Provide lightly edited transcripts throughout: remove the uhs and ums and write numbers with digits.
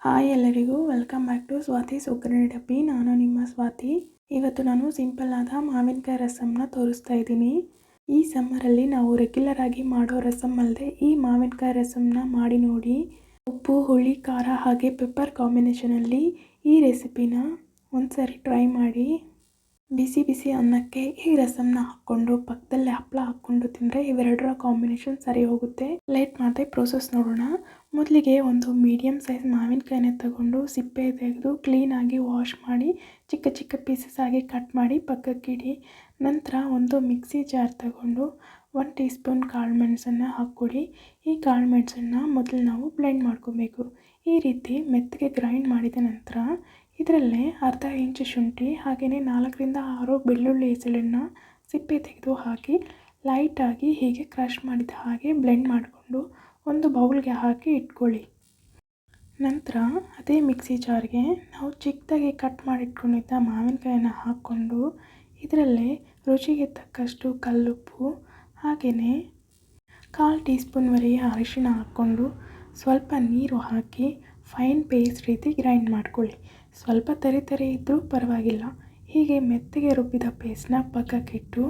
Hi ಎಲ್ಲರಿಗೂ welcome back to ಸ್ವಾತಿಸ್ ಒಗ್ಗರಣೆ ಡಬ್ಬಿ. ನಾನು ನಿಮ್ಮ ಸ್ವಾತಿ. ಇವತ್ತು ನಾನು ಸಿಂಪಲ್ ಆದ ಮಾವಿನಕಾಯಿ ರಸಮ್ನ ತೋರಿಸ್ತಾ ಇದ್ದೀನಿ. ಈ ಸಮ್ಮರಲ್ಲಿ ನಾವು ರೆಗ್ಯುಲರ್ ಆಗಿ ಮಾಡೋ ರಸಮ್ ಅಲ್ಲದೆ ಈ ಮಾವಿನಕಾಯಿ ರಸಮ್ನ ಮಾಡಿ ನೋಡಿ. ಉಪ್ಪು, ಹುಳಿ, ಖಾರ ಹಾಗೆ ಪೆಪ್ಪರ್ ಕಾಂಬಿನೇಷನಲ್ಲಿ ಈ ರೆಸಿಪಿನ ಒಂದ್ಸರಿ ಟ್ರೈ ಮಾಡಿ. ಬಿಸಿ ಬಿಸಿ ಅನ್ನಕ್ಕೆ ಈ ರಸಮ್ನ ಹಾಕ್ಕೊಂಡು ಪಕ್ಕದಲ್ಲೇ ಹಪ್ಪಳ ಹಾಕ್ಕೊಂಡು ತಿಂದರೆ ಇವೆರಡರ ಕಾಂಬಿನೇಷನ್ ಸರಿ ಹೋಗುತ್ತೆ. ಲೇಟ್ ಮಾಡದೆ ಪ್ರೋಸೆಸ್ ನೋಡೋಣ. ಮೊದಲಿಗೆ ಒಂದು ಮೀಡಿಯಮ್ ಸೈಜ್ ಮಾವಿನಕಾಯಿನ ತಗೊಂಡು ಸಿಪ್ಪೆ ತೆಗೆದು ಕ್ಲೀನಾಗಿ ವಾಶ್ ಮಾಡಿ ಚಿಕ್ಕ ಚಿಕ್ಕ ಪೀಸಸ್ ಆಗಿ ಕಟ್ ಮಾಡಿ ಪಕ್ಕಕ್ಕಿಡಿ. ನಂತರ ಒಂದು ಮಿಕ್ಸಿ ಜಾರ್ ತಗೊಂಡು 1 ಟೀ ಸ್ಪೂನ್ ಕಾಳು ಮೆಣಸನ್ನು ಹಾಕ್ಕೊಡಿ. ಈ ಕಾಳು ಮೆಣಸನ್ನು ಮೊದಲು ನಾವು ಬ್ಲೆಂಡ್ ಮಾಡ್ಕೊಬೇಕು. ಈ ರೀತಿ ಮೆತ್ತಗೆ ಗ್ರೈಂಡ್ ಮಾಡಿದ ನಂತರ ಇದರಲ್ಲೇ ಅರ್ಧ ಇಂಚು ಶುಂಠಿ ಹಾಗೆಯೇ 4 ರಿಂದ 6 ಬೆಳ್ಳುಳ್ಳಿ ಎಸಳನ್ನು ಸಿಪ್ಪೆ ತೆಗೆದು ಹಾಕಿ ಲೈಟಾಗಿ ಹೀಗೆ ಕ್ರಷ್ ಮಾಡಿದ ಹಾಗೆ ಬ್ಲೆಂಡ್ ಮಾಡಿಕೊಂಡು ಒಂದು ಬೌಲ್ಗೆ ಹಾಕಿ ಇಟ್ಕೊಳ್ಳಿ. ನಂತರ ಅದೇ ಮಿಕ್ಸಿ ಜಾರ್ಗೆ ನಾವು ಚಿಕ್ಕದಾಗಿ ಕಟ್ ಮಾಡಿಟ್ಕೊಂಡಿದ್ದ ಮಾವಿನಕಾಯಿನ ಹಾಕ್ಕೊಂಡು ಇದರಲ್ಲೇ ರುಚಿಗೆ ತಕ್ಕಷ್ಟು ಕಲ್ಲುಪ್ಪು ಹಾಗೆಯೇ 1/4 ಟೀ ಸ್ಪೂನ್ವರೆಗೆ ಅರಿಶಿಣ ಹಾಕ್ಕೊಂಡು ಸ್ವಲ್ಪ ನೀರು ಹಾಕಿ ಫೈನ್ ಪೇಸ್ಟ್ ರೀತಿ ಗ್ರೈಂಡ್ ಮಾಡ್ಕೊಳ್ಳಿ. ಸ್ವಲ್ಪ ತರಿ ಇದ್ದರೂ ಪರವಾಗಿಲ್ಲ. ಹೀಗೆ ಮೆತ್ತಗೆ ರುಬ್ಬಿದ ಪೇಸ್ಟ್ನ ಪಕ್ಕಕ್ಕಿಟ್ಟು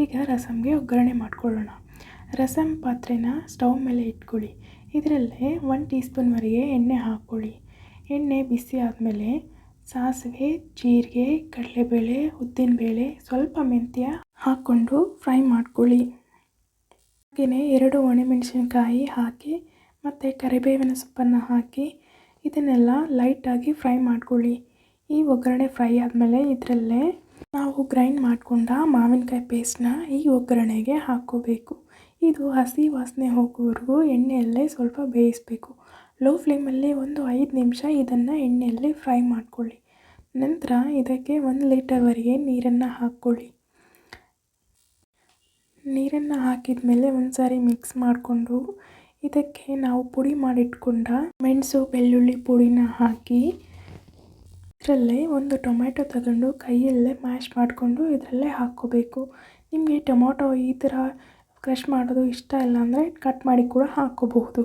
ಈಗ ರಸಮ್ಗೆ ಒಗ್ಗರಣೆ ಮಾಡ್ಕೊಳ್ಳೋಣ. ರಸಮ್ ಪಾತ್ರೆನ ಸ್ಟವ್ ಮೇಲೆ ಇಟ್ಕೊಳ್ಳಿ. ಇದರಲ್ಲೇ 1 ಟೀ ಸ್ಪೂನ್ವರೆಗೆ ಎಣ್ಣೆ ಹಾಕ್ಕೊಳ್ಳಿ. ಎಣ್ಣೆ ಬಿಸಿ ಆದಮೇಲೆ ಸಾಸಿವೆ, ಜೀರಿಗೆ, ಕಡಲೆಬೇಳೆ, ಉದ್ದಿನಬೇಳೆ, ಸ್ವಲ್ಪ ಮೆಂತ್ಯ ಹಾಕ್ಕೊಂಡು ಫ್ರೈ ಮಾಡ್ಕೊಳ್ಳಿ. ಹಾಗೆಯೇ 2 ಒಣಮೆಣಸಿನಕಾಯಿ ಹಾಕಿ ಮತ್ತು ಕರಿಬೇವಿನ ಸೊಪ್ಪನ್ನು ಹಾಕಿ ಇದನ್ನೆಲ್ಲ ಲೈಟಾಗಿ ಫ್ರೈ ಮಾಡ್ಕೊಳ್ಳಿ. ಈ ಒಗ್ಗರಣೆ ಫ್ರೈ ಆದಮೇಲೆ ಇದರಲ್ಲೇ ನಾವು ಗ್ರೈಂಡ್ ಮಾಡಿಕೊಂಡ ಮಾವಿನಕಾಯಿ ಪೇಸ್ಟ್ನ ಈ ಒಗ್ಗರಣೆಗೆ ಹಾಕ್ಕೋಬೇಕು. ಇದು ಹಸಿ ವಾಸನೆ ಹೋಗೋವರೆಗೂ ಎಣ್ಣೆಯಲ್ಲೇ ಸ್ವಲ್ಪ ಬೇಯಿಸಬೇಕು. ಲೋ ಫ್ಲೇಮಲ್ಲಿ ಒಂದು 5 ನಿಮಿಷ ಇದನ್ನು ಎಣ್ಣೆಯಲ್ಲಿ ಫ್ರೈ ಮಾಡ್ಕೊಳ್ಳಿ. ನಂತರ ಇದಕ್ಕೆ 1 ಲೀಟರ್ವರೆಗೆ ನೀರನ್ನು ಹಾಕ್ಕೊಳ್ಳಿ. ನೀರನ್ನು ಹಾಕಿದ ಮೇಲೆ ಒಂದು ಸಾರಿ ಮಿಕ್ಸ್ ಮಾಡಿಕೊಂಡು ಇದಕ್ಕೆ ನಾವು ಪುಡಿ ಮಾಡಿಟ್ಕೊಂಡ ಮೆಣಸು, ಬೆಳ್ಳುಳ್ಳಿ ಪುಡಿನ ಹಾಕಿ ಇದರಲ್ಲೇ ಒಂದು ಟೊಮೆಟೊ ತಗೊಂಡು ಕೈಯಲ್ಲೇ ಮ್ಯಾಶ್ ಮಾಡಿಕೊಂಡು ಇದರಲ್ಲೇ ಹಾಕ್ಕೋಬೇಕು. ನಿಮಗೆ ಟೊಮೊಟೊ ಈ ಥರ ಕ್ರಷ್ ಮಾಡೋದು ಇಷ್ಟ ಇಲ್ಲ ಅಂದರೆ ಕಟ್ ಮಾಡಿ ಕೂಡ ಹಾಕ್ಕೋಬಹುದು.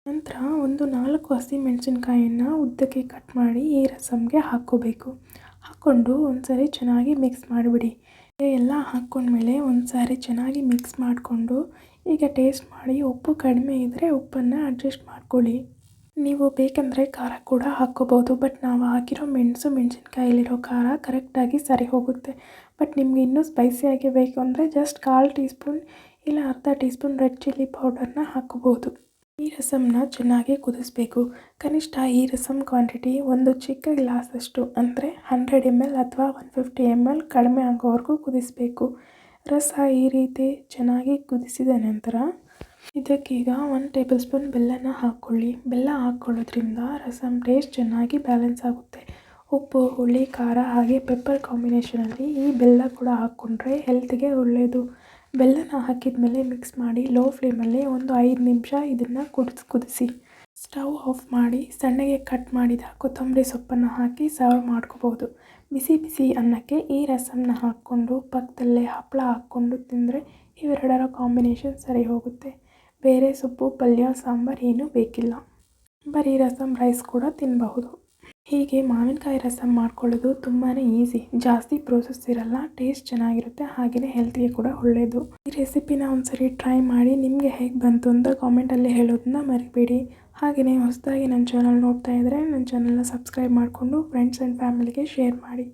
ನಂತರ ಒಂದು 4 ಹಸಿಮೆಣಸಿನ್ಕಾಯಿಯನ್ನು ಉದ್ದಕ್ಕೆ ಕಟ್ ಮಾಡಿ ಈ ರಸಮ್ಗೆ ಹಾಕ್ಕೋಬೇಕು. ಹಾಕ್ಕೊಂಡು ಒಂದು ಸಾರಿ ಚೆನ್ನಾಗಿ ಮಿಕ್ಸ್ ಮಾಡಿಬಿಡಿ. ಎಲ್ಲ ಹಾಕ್ಕೊಂಡ್ಮೇಲೆ ಒಂದು ಸಾರಿ ಚೆನ್ನಾಗಿ ಮಿಕ್ಸ್ ಮಾಡಿಕೊಂಡು ಈಗ ಟೇಸ್ಟ್ ಮಾಡಿ ಉಪ್ಪು ಕಡಿಮೆ ಇದ್ದರೆ ಉಪ್ಪನ್ನು ಅಡ್ಜಸ್ಟ್ ಮಾಡ್ಕೊಳ್ಳಿ. ನೀವು ಬೇಕಂದರೆ ಖಾರ ಕೂಡ ಹಾಕ್ಕೋಬೋದು. ಬಟ್ ನಾವು ಹಾಕಿರೋ ಮೆಣಸಿನ್ಕಾಯಲ್ಲಿರೋ ಖಾರ ಕರೆಕ್ಟಾಗಿ ಸರಿ ಹೋಗುತ್ತೆ. ಬಟ್ ನಿಮಗೆ ಇನ್ನೂ ಸ್ಪೈಸಿಯಾಗಿ ಬೇಕು ಅಂದರೆ ಜಸ್ಟ್ 1/4 ಟೀ ಸ್ಪೂನ್ ಇಲ್ಲ ಅರ್ಧ ಟೀ ಸ್ಪೂನ್ ರೆಡ್ ಚಿಲ್ಲಿ ಪೌಡರ್ನ ಹಾಕ್ಕೋಬೋದು. ಈ ರಸಮ್ನ ಚೆನ್ನಾಗಿ ಕುದಿಸ್ಬೇಕು. ಕನಿಷ್ಠ ಈ ರಸಮ್ ಕ್ವಾಂಟಿಟಿ ಒಂದು ಚಿಕ್ಕ ಗ್ಲಾಸಷ್ಟು ಅಂದರೆ 100 ml ಅಥವಾ 150 ml ಕಡಿಮೆ ಆಗೋವರೆಗೂ ಕುದಿಸಬೇಕು. ರಸ ಈ ರೀತಿ ಚೆನ್ನಾಗಿ ಕುದಿಸಿದ ನಂತರ ಇದಕ್ಕೀಗ 1 ಟೇಬಲ್ ಸ್ಪೂನ್ ಬೆಲ್ಲನ ಹಾಕ್ಕೊಳ್ಳಿ. ಬೆಲ್ಲ ಹಾಕ್ಕೊಳ್ಳೋದ್ರಿಂದ ರಸಮ್ ಟೇಸ್ಟ್ ಚೆನ್ನಾಗಿ ಬ್ಯಾಲೆನ್ಸ್ ಆಗುತ್ತೆ. ಉಪ್ಪು, ಹುಳಿ, ಖಾರ ಹಾಗೆ ಪೆಪ್ಪರ್ ಕಾಂಬಿನೇಷನಲ್ಲಿ ಈ ಬೆಲ್ಲ ಕೂಡ ಹಾಕ್ಕೊಂಡ್ರೆ ಹೆಲ್ತ್ಗೆ ಒಳ್ಳೆಯದು. ಬೆಲ್ಲನ ಹಾಕಿದ ಮೇಲೆ ಮಿಕ್ಸ್ ಮಾಡಿ ಲೋ ಫ್ಲೇಮಲ್ಲಿ ಒಂದು 5 ನಿಮಿಷ ಇದನ್ನು ಕುದಿಸಿ ಸ್ಟವ್ ಆಫ್ ಮಾಡಿ ಸಣ್ಣಗೆ ಕಟ್ ಮಾಡಿದ ಕೊತ್ತಂಬರಿ ಸೊಪ್ಪನ್ನು ಹಾಕಿ ಸರ್ವ್ ಮಾಡ್ಕೋಬೋದು. ಬಿಸಿ ಬಿಸಿ ಅನ್ನಕ್ಕೆ ಈ ರಸಮ್ನ ಹಾಕ್ಕೊಂಡು ಪಕ್ಕದಲ್ಲೇ ಹಪ್ಪಳ ಹಾಕ್ಕೊಂಡು ತಿಂದರೆ ಇವೆರಡರ ಕಾಂಬಿನೇಷನ್ ಸರಿ ಹೋಗುತ್ತೆ. ಬೇರೆ ಸೊಪ್ಪು, ಪಲ್ಯ, ಸಾಂಬಾರು ಏನೂ ಬೇಕಿಲ್ಲ. ಬರೀ ರಸಮ್ ರೈಸ್ ಕೂಡ ತಿನ್ನಬಹುದು. ಹೀಗೆ ಮಾವಿನಕಾಯಿ ರಸಮ್ ಮಾಡ್ಕೊಳ್ಳೋದು ತುಂಬಾ ಈಸಿ. ಜಾಸ್ತಿ ಪ್ರೋಸೆಸ್ ಇರಲ್ಲ, ಟೇಸ್ಟ್ ಚೆನ್ನಾಗಿರುತ್ತೆ, ಹಾಗೆಯೇ ಹೆಲ್ತ್ಗೆ ಕೂಡ ಒಳ್ಳೆಯದು. ಈ ರೆಸಿಪಿನ ಒಂದ್ಸರಿ ಟ್ರೈ ಮಾಡಿ ನಿಮಗೆ ಹೇಗೆ ಬಂತು ಅಂತ ಕಾಮೆಂಟಲ್ಲಿ ಹೇಳೋದನ್ನ ಮರಿಬೇಡಿ. ಹಾಗೆಯೇ ಹೊಸದಾಗಿ ನನ್ನ ಚಾನಲ್ ನೋಡ್ತಾ ಇದ್ದರೆ ನನ್ನ ಚಾನಲ್ನ ಸಬ್ಸ್ಕ್ರೈಬ್ ಮಾಡಿಕೊಂಡು ಫ್ರೆಂಡ್ಸ್ ಆ್ಯಂಡ್ ಫ್ಯಾಮಿಲಿಗೆ ಶೇರ್ ಮಾಡಿ.